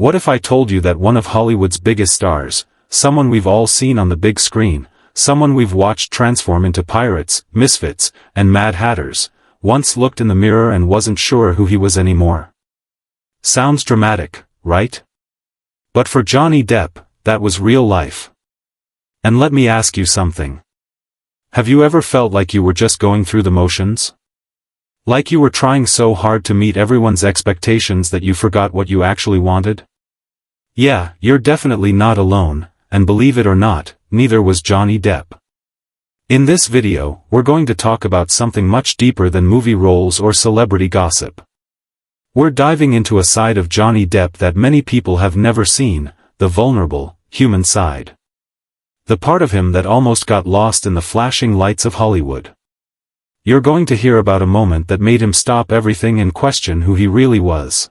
What if I told you that one of Hollywood's biggest stars, someone we've all seen on the big screen, someone we've watched transform into pirates, misfits, and mad hatters, once looked in the mirror and wasn't sure who he was anymore? Sounds dramatic, right? But for Johnny Depp, that was real life. And let me ask you something. Have you ever felt like you were just going through the motions? Like you were trying so hard to meet everyone's expectations that you forgot what you actually wanted? Yeah, you're definitely not alone, and believe it or not, neither was Johnny Depp. In this video, we're going to talk about something much deeper than movie roles or celebrity gossip. We're diving into a side of Johnny Depp that many people have never seen, the vulnerable, human side. The part of him that almost got lost in the flashing lights of Hollywood. You're going to hear about a moment that made him stop everything and question who he really was.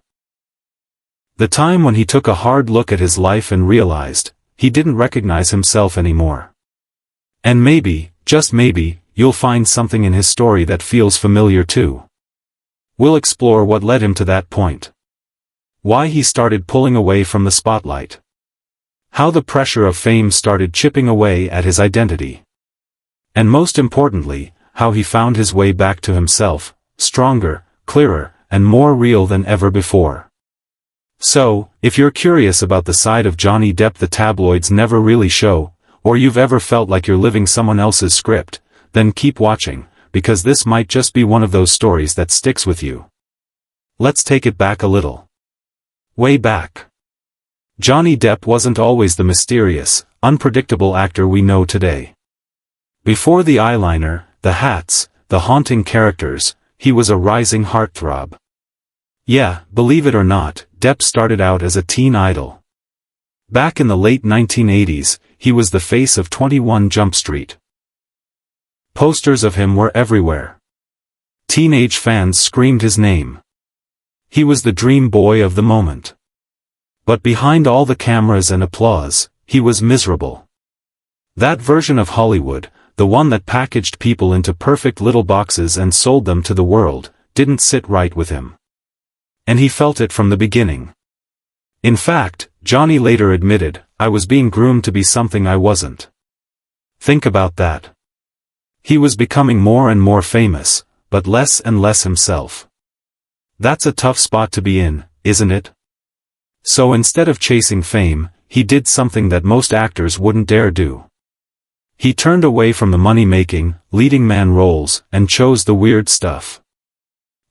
The time when he took a hard look at his life and realized, he didn't recognize himself anymore. And maybe, just maybe, you'll find something in his story that feels familiar too. We'll explore what led him to that point. Why he started pulling away from the spotlight. How the pressure of fame started chipping away at his identity. And most importantly, how he found his way back to himself, stronger, clearer, and more real than ever before. So, if you're curious about the side of Johnny Depp the tabloids never really show, or you've ever felt like you're living someone else's script, then keep watching, because this might just be one of those stories that sticks with you. Let's take it back a little. Way back. Johnny Depp wasn't always the mysterious, unpredictable actor we know today. Before the eyeliner, the hats, the haunting characters, he was a rising heartthrob. Yeah, believe it or not, Depp started out as a teen idol. Back in the late 1980s, he was the face of 21 Jump Street. Posters of him were everywhere. Teenage fans screamed his name. He was the dream boy of the moment. But behind all the cameras and applause, he was miserable. That version of Hollywood, the one that packaged people into perfect little boxes and sold them to the world, didn't sit right with him. And he felt it from the beginning. In fact, Johnny later admitted, "I was being groomed to be something I wasn't." Think about that. He was becoming more and more famous, but less and less himself. That's a tough spot to be in, isn't it? So instead of chasing fame, he did something that most actors wouldn't dare do. He turned away from the money-making, leading man roles, and chose the weird stuff.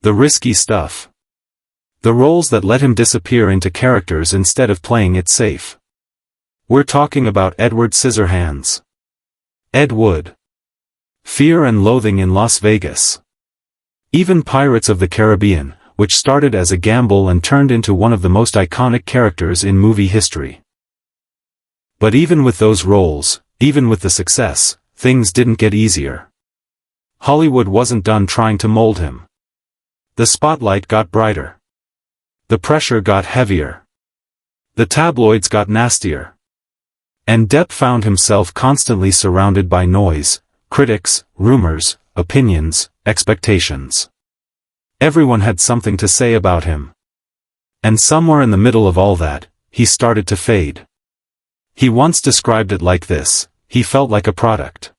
The risky stuff. The roles that let him disappear into characters instead of playing it safe. We're talking about Edward Scissorhands. Ed Wood. Fear and Loathing in Las Vegas. Even Pirates of the Caribbean, which started as a gamble and turned into one of the most iconic characters in movie history. But even with those roles, even with the success, things didn't get easier. Hollywood wasn't done trying to mold him. The spotlight got brighter. The pressure got heavier. The tabloids got nastier. And Depp found himself constantly surrounded by noise, critics, rumors, opinions, expectations. Everyone had something to say about him. And somewhere in the middle of all that, he started to fade. He once described it like this: he felt like a product.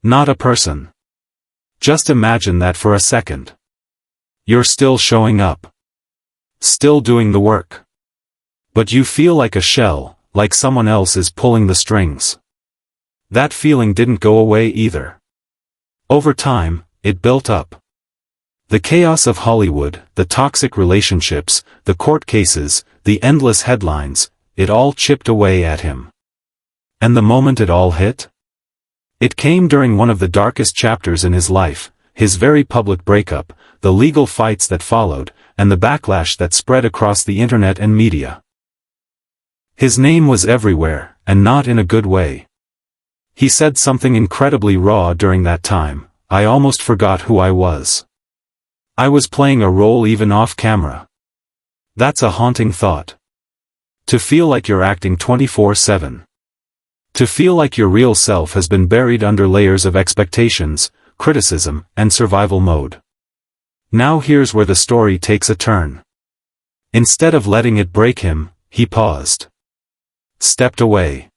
Not a person. Just imagine that for a second. You're still showing up. Still doing the work. But you feel like a shell, like someone else is pulling the strings. That feeling didn't go away either. Over time, it built up. The chaos of Hollywood, the toxic relationships, the court cases, the endless headlines, it all chipped away at him. And the moment it all hit? It came during one of the darkest chapters in his life, his very public breakup, the legal fights that followed, and the backlash that spread across the internet and media. His name was everywhere, and not in a good way. He said something incredibly raw during that time: "I almost forgot who I was. I was playing a role even off camera." That's a haunting thought. To feel like you're acting 24/7. To feel like your real self has been buried under layers of expectations, criticism, and survival mode. Now here's where the story takes a turn. Instead of letting it break him, he paused. Stepped away.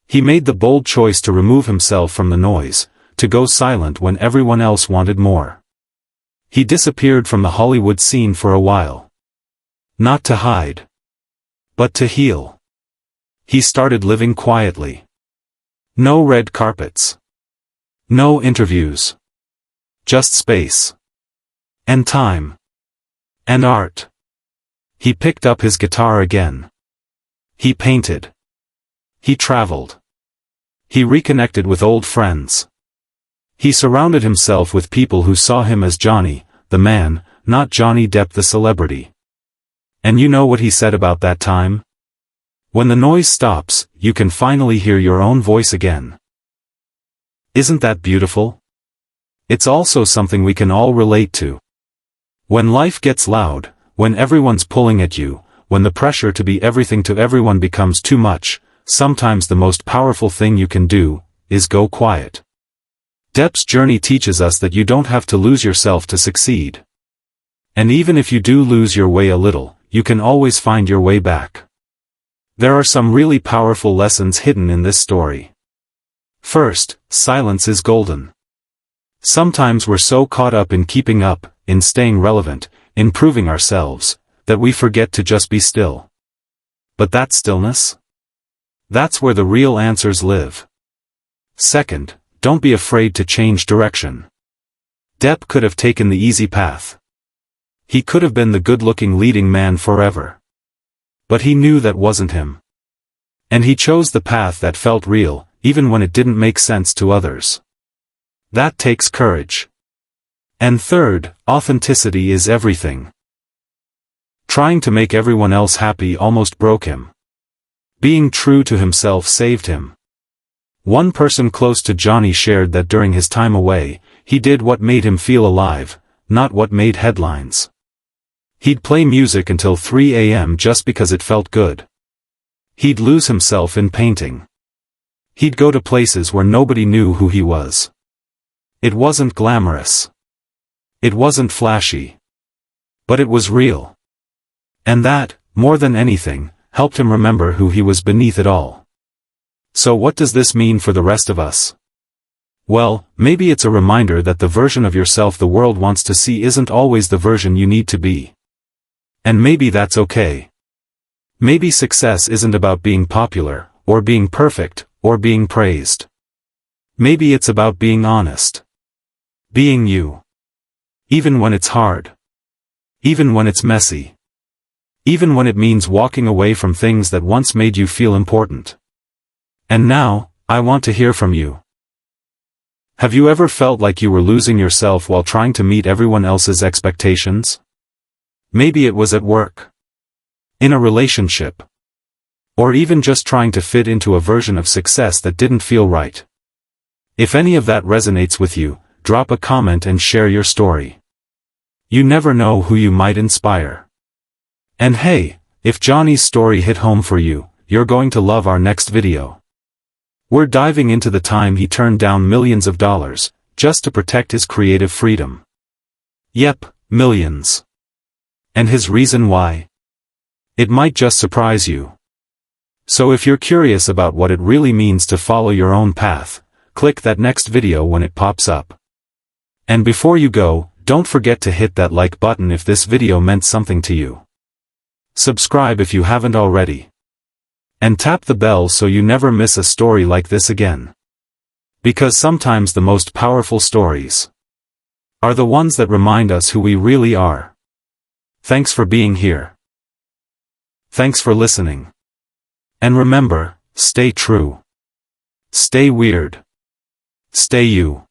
He made the bold choice to remove himself from the noise, to go silent when everyone else wanted more. He disappeared from the Hollywood scene for a while. Not to hide, but to heal. He started living quietly. No red carpets. No interviews. Just space. And time. And art. He picked up his guitar again. He painted. He traveled. He reconnected with old friends. He surrounded himself with people who saw him as Johnny, the man, not Johnny Depp the celebrity. And you know what he said about that time? When the noise stops, you can finally hear your own voice again. Isn't that beautiful? It's also something we can all relate to. When life gets loud, when everyone's pulling at you, when the pressure to be everything to everyone becomes too much, sometimes the most powerful thing you can do is go quiet. Depp's journey teaches us that you don't have to lose yourself to succeed. And even if you do lose your way a little, you can always find your way back. There are some really powerful lessons hidden in this story. First, silence is golden. Sometimes we're so caught up in keeping up, in staying relevant, in proving ourselves, that we forget to just be still. But that stillness? That's where the real answers live. Second, don't be afraid to change direction. Depp could have taken the easy path. He could have been the good-looking leading man forever. But he knew that wasn't him. And he chose the path that felt real, even when it didn't make sense to others. That takes courage. And third, authenticity is everything. Trying to make everyone else happy almost broke him. Being true to himself saved him. One person close to Johnny shared that during his time away, he did what made him feel alive, not what made headlines. He'd play music until 3 a.m. just because it felt good. He'd lose himself in painting. He'd go to places where nobody knew who he was. It wasn't glamorous. It wasn't flashy. But it was real. And that, more than anything, helped him remember who he was beneath it all. So what does this mean for the rest of us? Well, maybe it's a reminder that the version of yourself the world wants to see isn't always the version you need to be. And maybe that's okay. Maybe success isn't about being popular, or being perfect, or being praised. Maybe it's about being honest. Being you. Even when it's hard. Even when it's messy. Even when it means walking away from things that once made you feel important. And now, I want to hear from you. Have you ever felt like you were losing yourself while trying to meet everyone else's expectations? Maybe it was at work. In a relationship. Or even just trying to fit into a version of success that didn't feel right. If any of that resonates with you, drop a comment and share your story. You never know who you might inspire. And hey, if Johnny's story hit home for you, you're going to love our next video. We're diving into the time he turned down millions of dollars, just to protect his creative freedom. Yep, millions. And his reason why? It might just surprise you. So if you're curious about what it really means to follow your own path, click that next video when it pops up. And before you go, don't forget to hit that like button if this video meant something to you. Subscribe if you haven't already. And tap the bell so you never miss a story like this again. Because sometimes the most powerful stories are the ones that remind us who we really are. Thanks for being here. Thanks for listening. And remember, stay true. Stay weird. Stay you.